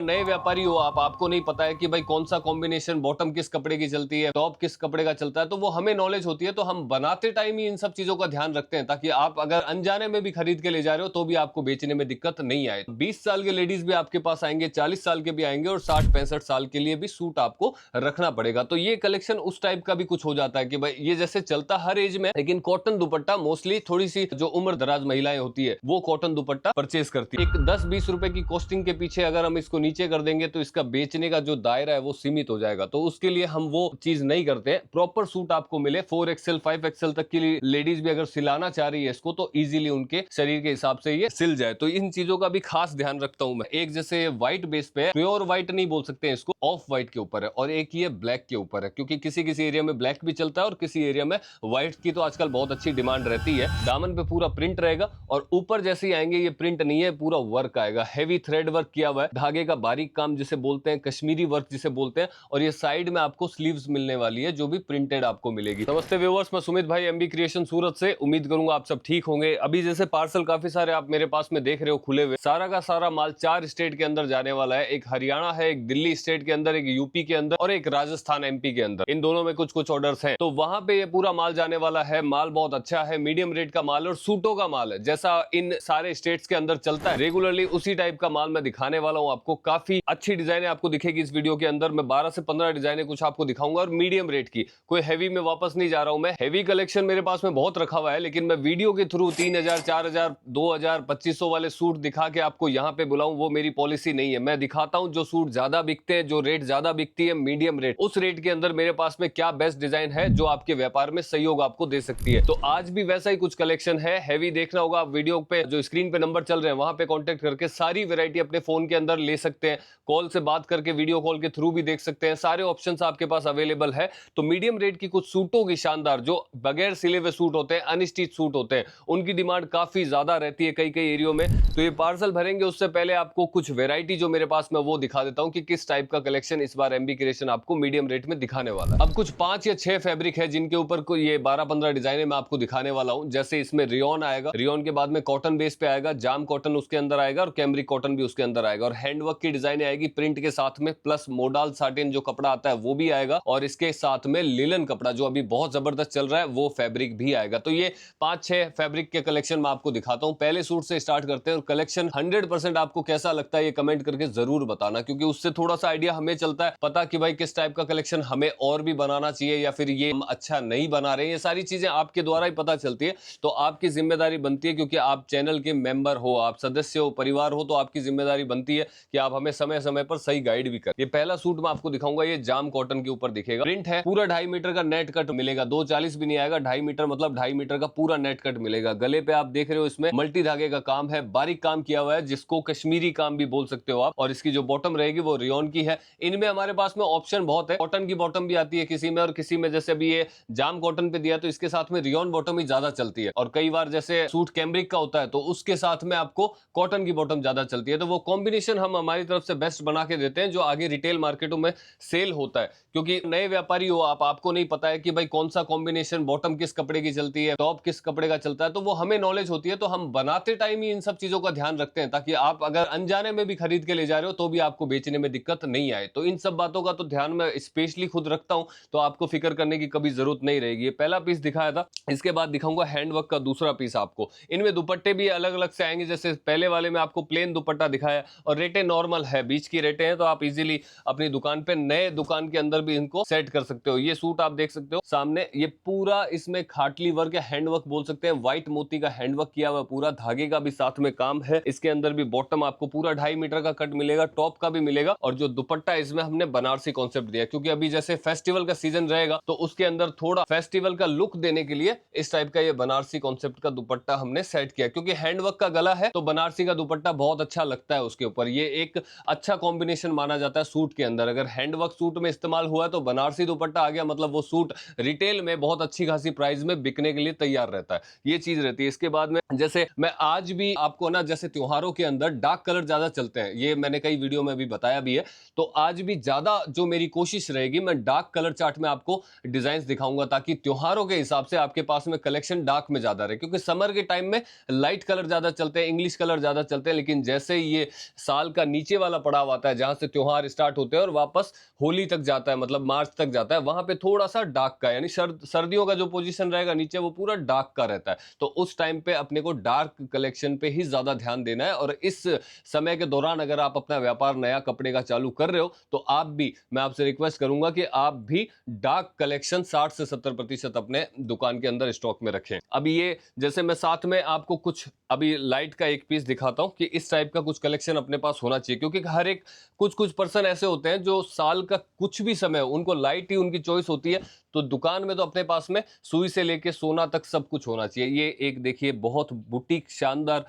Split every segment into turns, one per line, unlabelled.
नए व्यापारी हो आप, आपको नहीं पता है कि भाई कौन सा कॉम्बिनेशन बॉटम किस कपड़े की चलती है, टॉप किस कपड़े का चलता है, तो वो हमें नॉलेज होती है, तो हम बनाते टाइम ही इन सब चीजों का ध्यान रखते हैं ताकि आप अगर अनजाने में भी खरीद के ले जा रहे हो तो भी आपको बेचने में दिक्कत नहीं आए। 20 साल के लेडीज भी आपके पास आएंगे, 40 साल के भी आएंगे और 60-65 साल के लिए भी सूट आपको रखना पड़ेगा। तो ये कलेक्शन उस टाइप का भी कुछ हो जाता है कि भाई ये जैसे चलता हर एज में, लेकिन कॉटन दुपट्टा मोस्टली थोड़ी सी जो उम्र दराज महिलाएं होती है वो कॉटन दुपट्टा परचेज करती है। एक 10-20 रुपए की कॉस्टिंग के पीछे अगर हम इसको नीचे कर देंगे तो इसका बेचने का जो दायरा है वो सीमित हो जाएगा। तो उसके लिए हम वो चीज नहीं करते। प्रॉपर सूट आपको मिले 4XL 5XL तक की लेडीज भी अगर सिलाना चाह रही है इसको तो इजीली उनके शरीर के हिसाब से ये सिल जाए। तो इन चीजों का भी खास ध्यान रखता हूं मैं। एक जैसे व्हाइट बेस पे है, प्योर व्हाइट नहीं बोल सकते इसको, ऑफ व्हाइट के ऊपर है, और एक ये ब्लैक के ऊपर है, क्योंकि किसी किसी एरिया में ब्लैक भी चलता है और किसी एरिया में व्हाइट की तो आजकल बहुत अच्छी डिमांड रहती है। दामन पे पूरा प्रिंट रहेगा और ऊपर जैसे ही आएंगे ये प्रिंट नहीं है, पूरा वर्क आएगा, हैवी थ्रेड वर्क किया हुआ है, धागे का बारीक काम जिसे बोलते हैं, कश्मीरी वर्क जिसे बोलते हैं। और ये साइड में आपको स्लीव्स मिलने वाली है जो भी प्रिंटेड आपको मिलेगी। नमस्ते व्यूअर्स, मैं सुमित भाई एमबी क्रिएशन सूरत से। उम्मीद करूंगा आप सब ठीक होंगे। अभी जैसे पार्सल काफी सारे आप मेरे पास में देख रहे हो खुले हुए, सारा का सारा माल 4 स्टेट के अंदर जाने वाला है। एक हरियाणा है, एक दिल्ली स्टेट के अंदर, एक यूपी के अंदर और एक राजस्थान एमपी के अंदर। इन दोनों में कुछ कुछ ऑर्डर्स हैं, तो वहां पे ये पूरा माल जाने वाला है। माल बहुत अच्छा है, मीडियम रेट का माल और सूटों का माल है। जैसा इन सारे स्टेट्स के अंदर चलता है रेगुलरली, उसी टाइप का माल मैं दिखाने वाला हूं आपको। काफी अच्छी डिजाइने आपको दिखेगी इस वीडियो के अंदर। मैं 12 से 15 डिजाइने कुछ आपको दिखाऊंगा और मीडियम रेट की। कोई हैवी में वापस नहीं जा रहा हूं मैं। हैवी कलेक्शन मेरे पास में बहुत रखा हुआ है, लेकिन मैं वीडियो के थ्रू 3000, 4000, 2000, 2500 वाले सूट दिखा के आपको यहां पे बुलाऊं, वो मेरी पॉलिसी नहीं है। मैं दिखाता हूं जो सूट ज्यादा बिकते हैं, जो रेट ज्यादा बिकती है, मीडियम रेट, उस रेट के अंदर मेरे पास में क्या बेस्ट डिजाइन है जो आपके व्यापार में सहयोग आपको दे सकती है। तो आज भी वैसा ही कुछ कलेक्शन है। हैवी देखना होगा आप वीडियो पे, जो स्क्रीन पे नंबर चल रहे हैं वहां पे कॉन्टेक्ट करके सारी वेरायटी अपने फोन के अंदर ले सकते हैं। कॉल से बात करके, वीडियो कॉल के थ्रू भी देख सकते हैं। सारे ऑप्शंस आपके पास अवेलेबल है। तो मीडियम रेट की कुछ सूटों की शानदार, जो बगैर सिले हुए सूट होते हैं, अनस्टिच सूट होते हैं, उनकी डिमांड काफी ज्यादा रहती है कई कई एरियो में। तो ये पार्सल भरेंगे उससे पहले आपको कुछ वेरायटी जो मेरे पास में वो दिखा देता हूं कि किस टाइप का कलेक्शन इस बार एमबी क्रिएशन आपको मीडियम रेट में दिखाने वाला है। अब कुछ 5 या 6 फैब्रिक है जिनके ऊपर ये 12-15 डिजाइने मैं आपको दिखाने वाला हूं। जैसे इसमें रियोन आएगा, रियोन के बाद में कॉटन बेस पे आएगा, जाम कॉटन उसके अंदर आएगा और कैमरिक कॉटन भी उसके अंदर आएगा, और हैंडवर्क की डिजाइन आएगी प्रिंट के साथ में, प्लस मोडाल साटिन जो कपड़ा आता है वो भी आएगा, और इसके साथ में लिलन कपड़ा जो अभी बहुत जबरदस्त चल रहा है वो फैब्रिक भी आएगा। तो ये 5-6 फैब्रिक के कलेक्शन मैं आपको दिखाता हूं। पहले सूट से स्टार्ट करते हैं, और कलेक्शन 100% आपको कैसा लगता है ये कमेंट करके जरूर बताना, क्योंकि उससे थोड़ा सा आइडिया हमें चलता है पता कि भाई किस टाइप का कलेक्शन हमें और भी बनाना चाहिए या फिर ये हम अच्छा नहीं बना रहे हैं। ये सारी चीजें आपके द्वारा ही पता चलती है, तो आपकी जिम्मेदारी बनती है, क्योंकि आप चैनल के मेंबर हो, आप सदस्य हो, परिवार हो, तो आपकी जिम्मेदारी बनती है कि आप हमें समय समय पर सही गाइड भी कर। ये पहला सूट मैं आपको दिखाऊंगा, ये जाम कॉटन के ऊपर दिखेगा, प्रिंट है, पूरा 2.5 मीटर का नेट कट मिलेगा, 240 भी नहीं आएगा, 2.5 मीटर मतलब 2.5 मीटर का पूरा नेट कट मिलेगा। गले पे आप देख रहे हो इसमें मल्टी धागे का काम है, बारीक काम किया हुआ है, जिसको कश्मीरी काम भी बोल सकते हो आप। और इसकी जो बॉटम रहेगी वो रियोन की है। इनमें हमारे पास में ऑप्शन बहुत है, कॉटन की बॉटम भी आती है किसी में, और किसी में जैसे अभी ये जाम कॉटन पे दिया तो इसके साथ में रियोन बॉटम ही ज्यादा चलती है, और कई बार जैसे सूट कैमरिक का होता है तो उसके साथ में आपको कॉटन की बॉटम ज्यादा चलती है। तो वो कॉम्बिनेशन हम हमारी तरफ से बेस्ट बना के देते हैं जो आगे रिटेल मार्केटों में सेल होता है, क्योंकि नए व्यापारी हो आप, आपको नहीं पता है कि भाई कौन सा कॉम्बिनेशन बॉटम किस कपड़े की चलती है, टॉप किस कपड़े का चलता है, तो वो हमें नॉलेज होती है। तो हम बनाते टाइम ही इन सब चीजों का ध्यान रखते हैं ताकि आप अगर अनजाने में भी खरीद के ले जा रहे हो तो भी आपको बेचने में दिक्कत नहीं आए। तो इन सब बातों का तो ध्यान मैं स्पेशली खुद रखता हूं, तो आपको फिक्र करने की कभी जरूरत नहीं रहेगी। ये पहला पीस दिखाया था, इसके बाद दिखाऊंगा हैंडवर्क का दूसरा पीस आपको। इनमें दुपट्टे भी अलग अलग से आएंगे, जैसे पहले वाले में आपको प्लेन दुपट्टा दिखाया, और रेटें नॉर्मल है, बीच की रेटें हैं, तो आप इजीली अपनी दुकान पे, नए दुकान के अंदर भी इनको सेट कर सकते हो। ये सूट आप देख सकते हो सामने, ये पूरा इसमें खाटली वर्क या हैंडवर्क बोल सकते हैं, व्हाइट मोती का हैंडवर्क किया हुआ, पूरा धागे का भी साथ में काम है। इसके अंदर भी बॉटम आपको पूरा 2.5 मीटर का कट मिलेगा, टॉप का भी मिलेगा, और जो दुपट्टा इसमें हमने बनारसी कॉन्सेप्ट दिया, क्योंकि अभी जैसे फेस्टिवल का सीजन रहेगा तो उसके अंदर थोड़ा फेस्टिवल का लुक देने के लिए इस टाइप का ये बनारसी कॉन्सेप्ट का दुपट्टा हमने सेट किया, क्योंकि हैंडवर्क का गला है तो बनारसी का दुपट्टा बहुत अच्छा लगता है उसके ऊपर। ये एक अच्छा कॉम्बिनेशन माना जाता है सूट के अंदर। अगर हैंडवर्क सूट में इस्तेमाल हुआ है तो बनारसी दुपट्टा आ गया, मतलब वो सूट रिटेल में बहुत अच्छी खासी प्राइस में बिकने के लिए तैयार रहता है, ये चीज रहती है। इसके बाद में जैसे मैं आज भी आपको ना, जैसे त्योहारों के अंदर डार्क कलर ज्यादा चलते हैं, ये मैंने कई वीडियो में भी बताया भी है, तो आज भी ज्यादा जो मेरी कोशिश रहेगी, मैं डार्क कलर चार्ट में आपको डिजाइन दिखाऊंगा ताकि त्योहारों के हिसाब से आपके पास में कलेक्शन डार्क में ज्यादा रहे, क्योंकि समर के टाइम में लाइट कलर ज्यादा चलते हैं, इंग्लिश कलर ज्यादा चलते हैं, लेकिन जैसे ही ये साल का नीचे नीचे वाला पड़ाव आता है जहां से त्योहार स्टार्ट होते हैं और वापस होली तक जाता है, मतलब मार्च तक जाता है, वहां पे थोड़ा सा डार्क का, यानी सर्दियों का जो पोजीशन रहेगा नीचे वो पूरा डार्क का रहता है। तो उस टाइम पे अपने को डार्क कलेक्शन पे ही ज्यादा ध्यान देना है। और इस समय के दौरान अगर आप अपना व्यापार नया कपड़े का चालू कर रहे हो तो आप भी, मैं आपसे रिक्वेस्ट करूंगा कि आप भी डार्क कलेक्शन 60 से 70% अपने दुकान के अंदर स्टॉक में रखें। अभी ये जैसे मैं साथ में आपको कुछ अभी लाइट का एक पीस दिखाता हूं कि इस टाइप का कुछ कलेक्शन अपने पास होना चाहिए, क्योंकि हर एक कुछ पर्सन ऐसे होते हैं जो साल का कुछ भी समय उनको लाइट ही उनकी चॉइस होती है। तो दुकान में तो अपने पास में सुई से लेके सोना तक सब कुछ होना चाहिए। ये एक देखिए बहुत बुटीक शानदार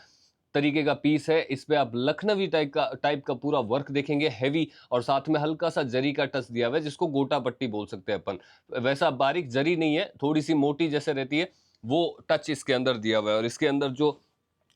तरीके का पीस है। इस पे आप लखनवी टाइप का पूरा वर्क देखेंगे, हैवी, और साथ में हल्का सा जरी का टच दिया हुआ है जिसको गोटा पट्टी बोल सकते हैं अपन। वैसा बारीक जरी नहीं है, थोड़ी सी मोटी जैसे रहती है वो टच इसके अंदर दिया हुआ है। और इसके अंदर जो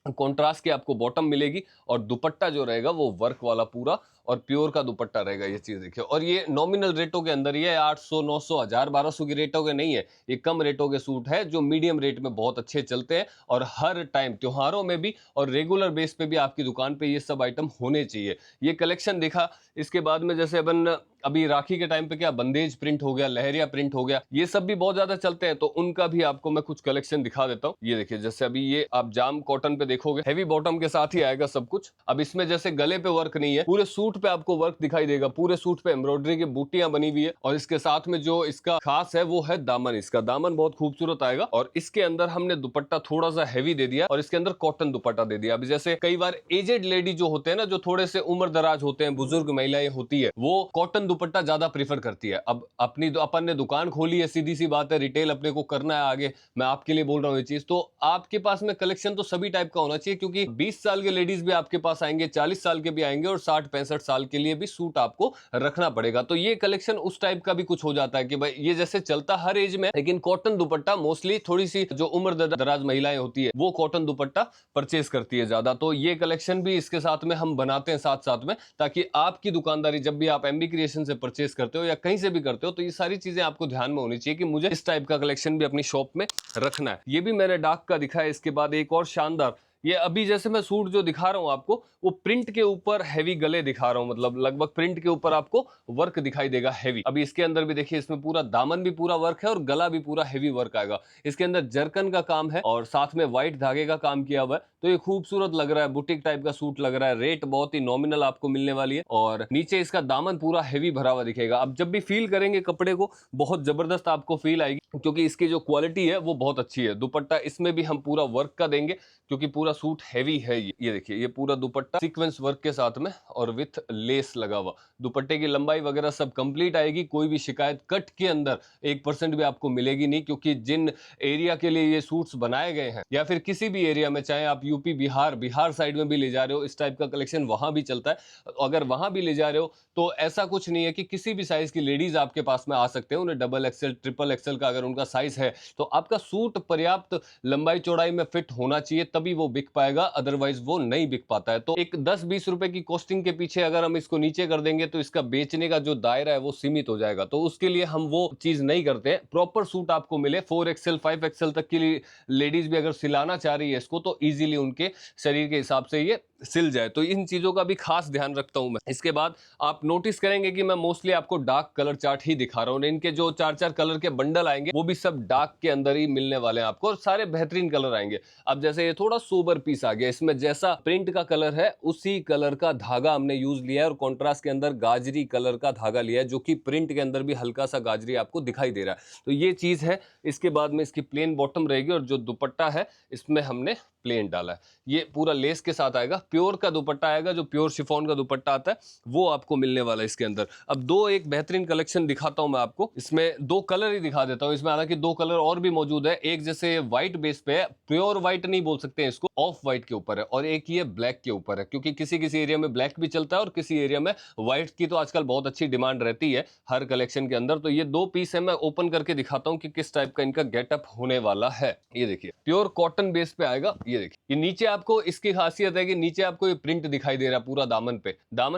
कॉन्ट्रास्ट की आपको बॉटम मिलेगी और दुपट्टा जो रहेगा वो वर्क वाला पूरा और प्योर का दुपट्टा रहेगा। ये चीज देखिए, और ये नॉमिनल रेटों के अंदर ही है, 800 900 1000 1200 की रेटों के नहीं है, ये कम रेटों के सूट है जो मीडियम रेट में बहुत अच्छे चलते हैं और हर टाइम त्योहारों में भी और रेगुलर बेस पे भी आपकी दुकान पे ये सब आइटम होने चाहिए। ये कलेक्शन देखा, इसके बाद में जैसे अपन अभी राखी के टाइम पे क्या बंदेज प्रिंट हो गया, लहरिया प्रिंट हो गया, ये सब भी बहुत ज्यादा चलते हैं, तो उनका भी आपको मैं कुछ कलेक्शन दिखा देता हूँ। ये देखिए, जैसे अभी ये आप जाम कॉटन पे देखोगे, हैवी बॉटम के साथ ही आएगा सब कुछ। अब इसमें जैसे गले पे वर्क नहीं है, पूरे सूट पे आपको वर्क दिखाई देगा, पूरे सूट पे एम्ब्रॉयडरी की बूटियां बनी हुई है। और इसके साथ में जो इसका खास है वो है दामन। इसका दामन बहुत खूबसूरत आएगा और इसके अंदर हमने दुपट्टा थोड़ा सा हैवी दे दिया और इसके अंदर कॉटन दुपट्टा दे दिया। अब जैसे कई बार एजेड लेडी जो होते हैं ना, जो थोड़े से उम्र दराज होते हैं, बुजुर्ग महिलाएं होती है, वो कॉटन दुपट्टा ज्यादा प्रीफर करती है। अब अपन ने दुकान खोली है, सीधी सी बात है, रिटेल अपने को करना है आगे, मैं आपके लिए बोल रहा हूँ ये चीज। तो आपके पास में कलेक्शन तो सभी टाइप का होना चाहिए, क्योंकि 20 साल के लेडीज भी आपके पास आएंगे, 40 साल के भी आएंगे और 60-65 साल के लिए भी सूट आपको रखना पड़ेगा। तो ये कलेक्शन उस टाइप का भी कुछ हो जाता है कि भाई ये जैसे चलता हर एज में, लेकिन कॉटन दुपट्टा मोस्टली थोड़ी सी जो उम्र दराज महिलाएं होती है वो कॉटन दुपट्टा परचेज करती है ज्यादा। तो ये कलेक्शन भी इसके साथ में हम बनाते हैं साथ साथ में, ताकि आपकी दुकानदारी जब भी आप एमबी क्रिएशन से परचेज करते हो या कहीं से भी करते हो तो ये सारी चीजें आपको ध्यान में होनी चाहिए कि मुझे इस टाइप का कलेक्शन भी अपनी शॉप में रखना है। ये भी मैंने डार्क का दिखाया। इसके बाद एक और शानदार, ये अभी जैसे मैं सूट जो दिखा रहा हूं आपको, वो प्रिंट के ऊपर हैवी गले दिखा रहा हूं, मतलब लगभग प्रिंट के ऊपर आपको वर्क दिखाई देगा हैवी। अभी इसके अंदर भी देखिए, इसमें पूरा दामन भी पूरा वर्क है और गला भी पूरा हैवी वर्क आएगा। इसके अंदर जरकन का काम है और साथ में व्हाइट धागे का काम किया हुआ है। तो ये खूबसूरत लग रहा है, बुटीक टाइप का सूट लग रहा है। रेट बहुत ही नॉमिनल आपको मिलने वाली है और नीचे इसका दामन पूरा हैवी भरा हुआ दिखेगा। अब जब भी फील करेंगे कपड़े को, बहुत जबरदस्त आपको फील आएगी, क्योंकि इसकी जो क्वालिटी है वो बहुत अच्छी है। दुपट्टा इसमें भी हम पूरा वर्क का देंगे, क्योंकि पूरा सूट हैवी है। ये देखिए, ये पूरा दुपट्टा सीक्वेंस वर्क के साथ में और विथ लेस लगा हुआ। दुपट्टे की लंबाई वगैरह सब कंप्लीट आएगी। कोई भी शिकायत कट के अंदर 1% भी आपको मिलेगी नहीं, क्योंकि जिन एरिया के लिए ये सूट्स बनाए गए हैं, या फिर किसी भी एरिया में, चाहे आप यूपी बिहार साइड में भी ले जा रहे हो, इस टाइप का कलेक्शन वहां भी चलता है। अगर वहां भी ले जा रहे हो तो ऐसा कुछ नहीं है कि किसी भी साइज की लेडीज आपके पास में आ सकते हैं। उन्हें डबल एक्सएल, ट्रिपल एक्सएल का अगर उनका साइज है तो आपका सूट पर्याप्त लंबाई चौड़ाई में फिट होना चाहिए, तभी वो बिक पाएगा, अदरवाइज वो नहीं बिक पाता है। तो एक 10-20 रुपए की कॉस्टिंग के पीछे अगर हम इसको नीचे कर देंगे तो इसका बेचने का जो दायरा है वो सीमित हो जाएगा। तो उसके लिए हम वो चीज नहीं करते हैं। प्रॉपर सूट आपको मिले, 4XL 5XL तक की लेडीज भी अगर सिलाना चाह रही है इसको, तो इजीली उनके शरीर के हिसाब से ये सिल जाए। तो इन चीजों का भी खास ध्यान रखता हूं मैं। इसके बाद आप नोटिस करेंगे कि मैं मोस्टली आपको डार्क कलर चार्ट ही दिखा रहा हूं। इनके जो 4-4 कलर के बंडल आएंगे वो भी सब डार्क के अंदर ही मिलने वाले हैं आपको, और सारे बेहतरीन कलर आएंगे। अब जैसे ये थोड़ा सोबर पीस आ गया, इसमें जैसा प्रिंट का कलर है उसी कलर का धागा हमने यूज लिया है और कॉन्ट्रास्ट के अंदर गाजरी कलर का धागा लिया है, जो कि प्रिंट के अंदर भी हल्का सा गाजरी आपको दिखाई दे रहा है। तो ये चीज है। इसके बाद में इसकी प्लेन बॉटम रहेगी और जो दुपट्टा है इसमें हमने प्लेन डाला है। ये पूरा लेस के साथ आएगा, प्योर का दुपट्टा आएगा, जो प्योर शिफॉन का दुपट्टा आता है वो आपको मिलने वाला है इसके अंदर। अब एक बेहतरीन कलेक्शन दिखाता हूं मैं आपको। इसमें 2 कलर ही दिखा देता हूं। इसमें हालांकि 2 कलर और भी मौजूद है। एक जैसे व्हाइट बेस पे है, प्योर व्हाइट नहीं बोल सकते हैं इसको, ऑफ व्हाइट के ऊपर है, और एक ये ब्लैक के ऊपर है, क्योंकि किसी किसी एरिया में ब्लैक भी चलता है और किसी एरिया में व्हाइट की तो आजकल बहुत अच्छी डिमांड रहती है हर कलेक्शन के अंदर। तो ये 2 पीस है, मैं ओपन करके दिखाता हूं कि किस टाइप का इनका गेटअप होने वाला है। ये देखिए, प्योर कॉटन बेस पे आएगा। ये देखिए, ये नीचे आपको इसकी खासियत है कि नीचे नीचे आपको ये प्रिंट दिखाई दे रहा है पूरा दामन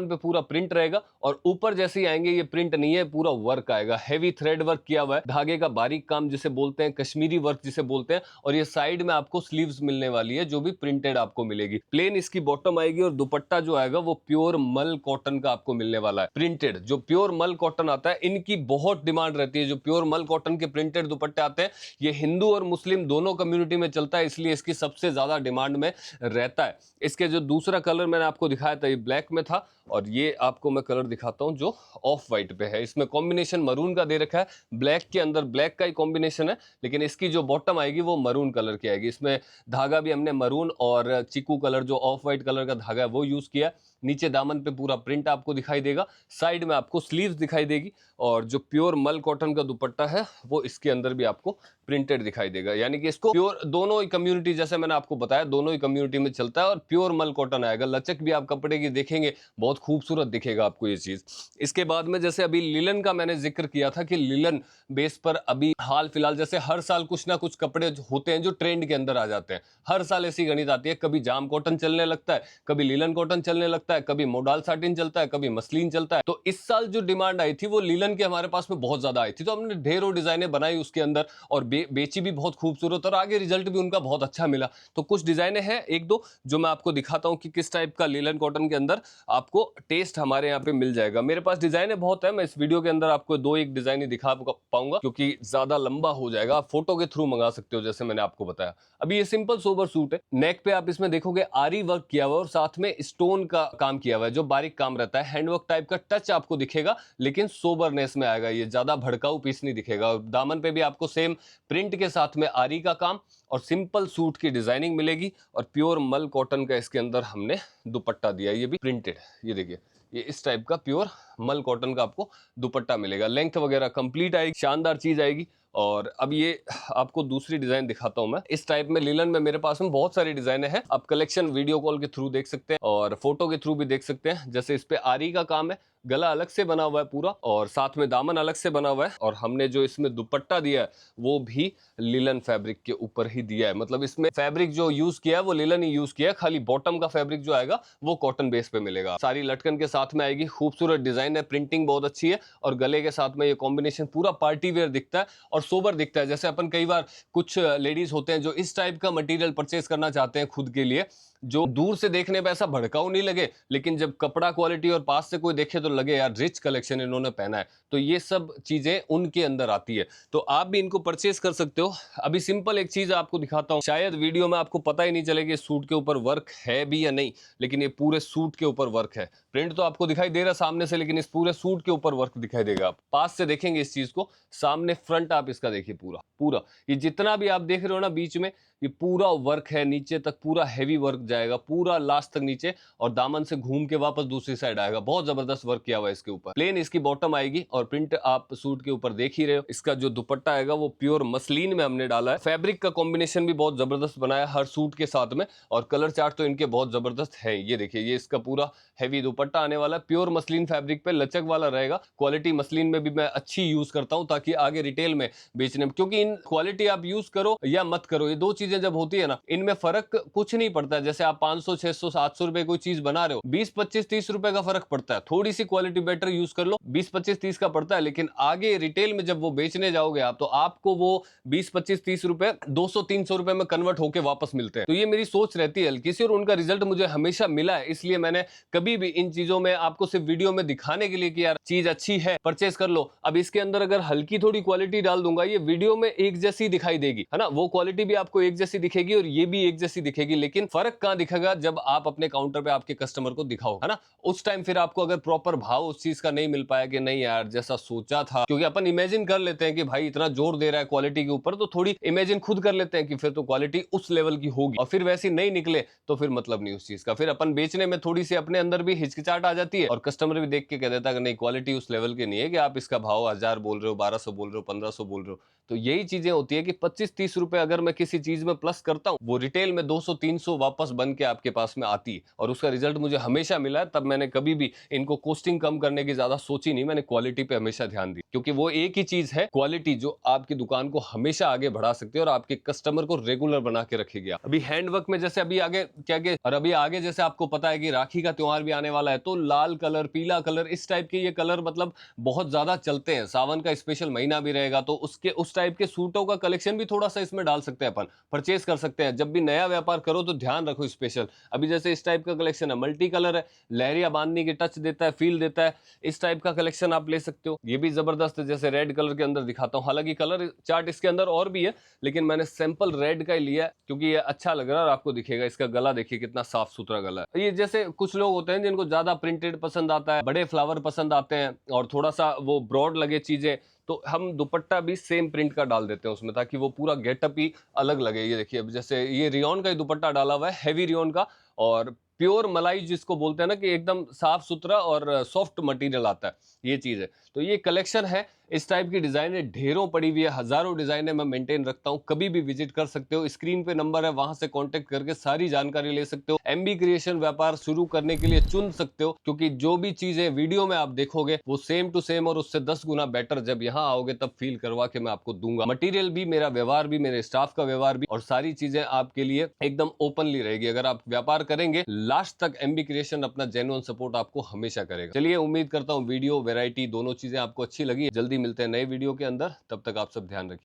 पे पूरा प्रिंट रहेगा और ऊपर जैसे ही आएंगे ये प्रिंट नहीं है, पूरा वर्क आएगा, हैवी थ्रेड वर्क किया हुआ है, धागे का बारीक काम जिसे बोलते हैं, कश्मीरी वर्क जिसे बोलते हैं। और ये साइड में आपको स्लीव्स मिलने वाली है जो भी प्रिंटेड आपको मिलेगी। प्लेन इसकी बॉटम आएगी और दुपट्टा जो आएगा वो प्योर मल कॉटन का आपको मिलने वाला है, प्रिंटेड। जो प्योर मल कॉटन आता है इनकी बहुत डिमांड रहती है, जो प्योर मल कॉटन के प्रिंटेड दुपट्टे आते हैं ये हिंदू और मुस्लिम दोनों कम्युनिटी में चलता है, इसलिए इसकी सबसे ज्यादा डिमांड में रहता है। इसके जो दूसरा कलर मैंने आपको दिखाया था ये ब्लैक में था और ये आपको मैं कलर दिखाता हूं जो ऑफ व्हाइट पे है। इसमें कॉम्बिनेशन मरून का दे रखा है, ब्लैक के अंदर ब्लैक का ही कॉम्बिनेशन है, लेकिन इसकी जो बॉटम आएगी वो मरून कलर की आएगी। इसमें धागा भी हमने मरून और चीकू कलर जो ऑफ व्हाइट कलर का धागा है वो यूज किया। नीचे दामन पे पूरा प्रिंट आपको दिखाई देगा, साइड में आपको स्लीव्स दिखाई देगी और जो प्योर मल कॉटन का दुपट्टा है वो इसके अंदर भी आपको प्रिंटेड दिखाई देगा। यानी कि इसको प्योर दोनों ही कम्युनिटी, जैसे मैंने आपको बताया, दोनों ही कम्युनिटी में चलता है और प्योर मल कॉटन आएगा। लचक भी आप कपड़े की देखेंगे बहुत खूबसूरत दिखेगा आपको ये चीज। इसके बाद में जैसे अभी लिलन का मैंने जिक्र किया था कि लिलन बेस पर अभी हाल फिलहाल जैसे हर साल कुछ ना कुछ कपड़े होते हैं जो ट्रेंड के अंदर आ जाते हैं। हर साल ऐसी गणित आती है, कभी जाम कॉटन चलने लगता है, कभी लिलन कॉटन चलने लगता है, कभी मोडाल साटिन चलता है, कभी मसलिन चलता है। तो इस साल जो डिमांड आई थी वो लिलन की हमारे पास में बहुत ज्यादा आई थी, तो हमने ढेरों डिजाइनें बनाई उसके अंदर और बेची भी बहुत खूबसूरत और आगे रिजल्ट भी उनका बहुत अच्छा मिला। तो कुछ डिजाइनें हैं एक दो जो मैं आपको दिखाता हूं कि किस टाइप का लिलन कॉटन के अंदर आपको टेस्ट हमारे यहाँ पे मिल जाएगा। मेरे पास डिजाइनें बहुत है, मैं इस वीडियो के अंदर आपको दो एक डिजाइन ही दिखा पाऊंगा क्योंकि ज्यादा लंबा हो जाएगा। आप फोटो के थ्रू मंगा सकते हो जैसे मैंने आपको बताया। अभी ये सिंपल सोबर सूट है, नेक पे आप इसमें देखोगे आरी वर्क किया हुआ है और साथ में स्टोन का काम किया हुआ है जो बारीक काम रहता है, हैंडवर्क टाइप का टच आपको दिखेगा, लेकिन सोबरनेस में आएगा, ये ज्यादा भड़काऊ पीस नहीं दिखेगा। और दामन पे भी आपको सेम प्रिंट के साथ में आरी का काम और सिंपल सूट की डिजाइनिंग मिलेगी और प्योर मल कॉटन का इसके अंदर हमने दुपट्टा दिया, ये भी प्रिंटेड। ये देखिए ये इस टाइप का प्योर मल कॉटन का आपको दुपट्टा मिलेगा, लेंथ वगैरह कंप्लीट आएगी, शानदार चीज आएगी। और अब ये आपको दूसरी डिजाइन दिखाता हूं मैं। इस टाइप में लिलन में मेरे पास में बहुत सारी डिजाइनें हैं, आप कलेक्शन वीडियो कॉल के थ्रू देख सकते हैं और फोटो के थ्रू भी देख सकते हैं। जैसे इस पे आरी का काम है, गला अलग से बना हुआ है पूरा और साथ में दामन अलग से बना हुआ है और हमने जो इसमें दुपट्टा दिया है वो भी लिलन फैब्रिक के ऊपर ही दिया है। मतलब इसमें फैब्रिक जो यूज किया है वो लिलन ही यूज किया है, खाली बॉटम का फैब्रिक जो आएगा वो कॉटन बेस पे मिलेगा। सारी लटकन के साथ में आएगी, खूबसूरत डिजाइन है, प्रिंटिंग बहुत अच्छी है और गले के साथ में ये कॉम्बिनेशन पूरा पार्टी वेयर दिखता है और सोबर दिखता है। जैसे अपन कई बार कुछ लेडीज होते हैं जो इस टाइप का मटेरियल परचेज करना चाहते हैं खुद के लिए, जो दूर से देखने पे ऐसा भड़काऊ नहीं लगे लेकिन जब कपड़ा क्वालिटी और पास से कोई देखे तो लगे यार रिच कलेक्शन इन्होंने पहना है। तो ये सब चीजें उनके अंदर आती है, तो आप भी इनको परचेज कर सकते हो। अभी सिंपल एक चीज आपको दिखाता हूँ, शायद वीडियो में आपको पता ही नहीं चलेगा सूट के ऊपर वर्क है भी या नहीं, लेकिन ये पूरे सूट के ऊपर वर्क है। प्रिंट तो आपको दिखाई दे रहा सामने से, लेकिन इस पूरे सूट के ऊपर वर्क दिखाई देगा। आप पास से देखेंगे इस चीज को, सामने फ्रंट आप इसका देखिए पूरा पूरा, ये जितना भी आप देख रहे हो ना बीच में, ये पूरा वर्क है, नीचे तक पूरा हैवी वर्क जाएगा, पूरा लास्ट तक नीचे और दामन से घूम के वापस दूसरी साइड आएगा। बहुत जबरदस्त वर्क किया हुआ है इसके ऊपर। प्लेन इसकी बॉटम आएगी और प्रिंट आप सूट के ऊपर देख ही रहे हो। इसका जो दुपट्टा आएगा वो प्योर मसलिन में हमने डाला है। फैब्रिक का कॉम्बिनेशन भी बहुत जबरदस्त बनाया हर सूट के साथ में और कलर चार्ट तो इनके बहुत जबरदस्त है। ये देखिए ये इसका पूरा हैवी दुपट्टा आने वाला है, प्योर मसलिन फैब्रिक पे लचक वाला रहेगा। क्वालिटी मसलिन में भी मैं अच्छी यूज करता हूं ताकि आगे रिटेल में बेचने में, क्योंकि इन क्वालिटी आप यूज करो या मत करो, ये दो चीजें जब होती है ना, इनमें फर्क कुछ नहीं पड़ता। जैसे आप 500 600 700 रुपए कोई चीज बना रहे हो, 20 25 30 रुपए का फर्क पड़ता है। थोड़ी सी क्वालिटी बेटर यूज कर लो, 20 25 30 का पड़ता है, लेकिन आगे रिटेल में जब वो बेचने जाओगे आप, तो आपको वो 20 25 30 रुपए 200 300 रुपए में कन्वर्ट होकर वापस मिलते हैं। तो ये मेरी सोच रहती है हल्की सी और उनका रिजल्ट मुझे हमेशा मिला है, इसलिए मैंने कभी भी इन चीजों में आपको सिर्फ वीडियो में दिखाने के लिए कि यार चीज अच्छी है परचेस कर लो। अब इसके अंदर अगर हल्की थोड़ी क्वालिटी डाल दूंगा, ये वीडियो में एक जैसी दिखाई देगी, है ना, वो क्वालिटी भी आपको एक जैसी दिखेगी और ये भी एक जैसी दिखेगी, लेकिन फर्क कहां दिखेगा, जब आप अपने काउंटर पे आपके कस्टमर को दिखाओ, है ना, उस टाइम फिर आपको अगर प्रॉपर भाव उस चीज का नहीं मिल पाया कि नहीं यार जैसा सोचा था, क्योंकि अपन इमेजिन कर लेते हैं कि भाई इतना जोर दे रहा है क्वालिटी के ऊपर, तो थोड़ी इमेजिन खुद कर लेते हैं कि फिर तो क्वालिटी उस लेवल की होगी, और फिर वैसी नहीं निकले तो फिर मतलब नहीं उस चीज का। फिर अपन बेचने में थोड़ी सी अपने अंदर भी हिचकिचाहट आ जाती है और कस्टमर भी देख के कह देता है कि नहीं क्वालिटी उस लेवल की नहीं है कि आप इसका भाव 1000 बोल रहे हो, 1200 बोल रहे हो, 1500 बोल रहे हो। तो यही चीजें होती है कि 25 30 रुपए अगर मैं किसी चीज में प्लस करता हूं, वो रिटेल में 200 300 वापस बन के आपके पास में आती है और उसका रिजल्ट मुझे हमेशा मिला है। तब मैंने कभी भी इनको कॉस्टिंग कम करने की ज्यादा सोची नहीं, मैंने क्वालिटी पे हमेशा ध्यान दी, क्योंकि वो एक ही चीज है क्वालिटी जो आपकी दुकान को हमेशा आगे बढ़ा सकती है और आपके कस्टमर को रेगुलर बना के रखेगी। अभी हैंडवर्क में जैसे अभी आगे क्या क्या, और अभी आगे जैसे आपको पता है कि राखी का त्योहार भी आने वाला है, तो लाल कलर, पीला कलर, इस टाइप के ये कलर मतलब बहुत ज्यादा चलते हैं। सावन का स्पेशल महीना भी रहेगा तो उसके उस टाइप के सूटों का कलेक्शन भी थोड़ा सा इसमें डाल सकते हैं, अपन परचेज कर सकते हैं। जब भी नया व्यापार करो तो ध्यान रखो स्पेशल। अभी जैसे इस टाइप का कलेक्शन है, मल्टी कलर है, लहरिया बांधने की टच देता है, फील देता है, इस टाइप का कलेक्शन आप ले सकते हो। ये भी जबरदस्त है, जैसे रेड कलर के अंदर दिखाता हूँ। हालांकि कलर चार्ट इसके अंदर और भी है, लेकिन मैंने सैंपल रेड का ही लिया है क्योंकि ये अच्छा लग रहा है और आपको दिखेगा। इसका गला देखिए कितना साफ सुथरा गला है। ये जैसे कुछ लोग होते हैं जिनको ज्यादा प्रिंटेड पसंद आता है, बड़े फ्लावर पसंद आते हैं और थोड़ा सा वो ब्रॉड लगे चीजें, तो हम दुपट्टा भी सेम प्रिंट का डाल देते हैं उसमें, ताकि वो पूरा गेटअप ही अलग लगे। ये देखिए, अब जैसे ये रियोन का ही दुपट्टा डाला हुआ है, हैवी रियोन का, और प्योर मलाई जिसको बोलते हैं ना, कि एकदम साफ सुथरा और सॉफ्ट मटेरियल आता है, ये चीज है। तो ये कलेक्शन है, इस टाइप की डिजाइन है, ढेरों पड़ी हुई है, हजारों डिजाइन है, मैं मेंटेन रखता हूं। कभी भी विजिट कर सकते हो, स्क्रीन पे नंबर है, वहां से कांटेक्ट करके सारी जानकारी ले सकते हो। एमबी क्रिएशन व्यापार शुरू करने के लिए चुन सकते हो, क्योंकि जो भी चीजें वीडियो में आप देखोगे वो सेम टू सेम और उससे 10 गुना बेटर जब यहाँ आओगे तब फील करवा के मैं आपको दूंगा। मटेरियल भी, मेरा व्यवहार भी, मेरे स्टाफ का व्यवहार भी, और सारी चीजें आपके लिए एकदम ओपनली रहेगी। अगर आप व्यापार करेंगे लास्ट तक, एमबी क्रिएशन अपना जेन्युइन सपोर्ट आपको हमेशा करेगा। चलिए, उम्मीद करता हूँ वीडियो, वैरायटी दोनों चीजें आपको अच्छी लगी। जल्दी मिलते हैं नए वीडियो के अंदर, तब तक आप सब ध्यान रखिए।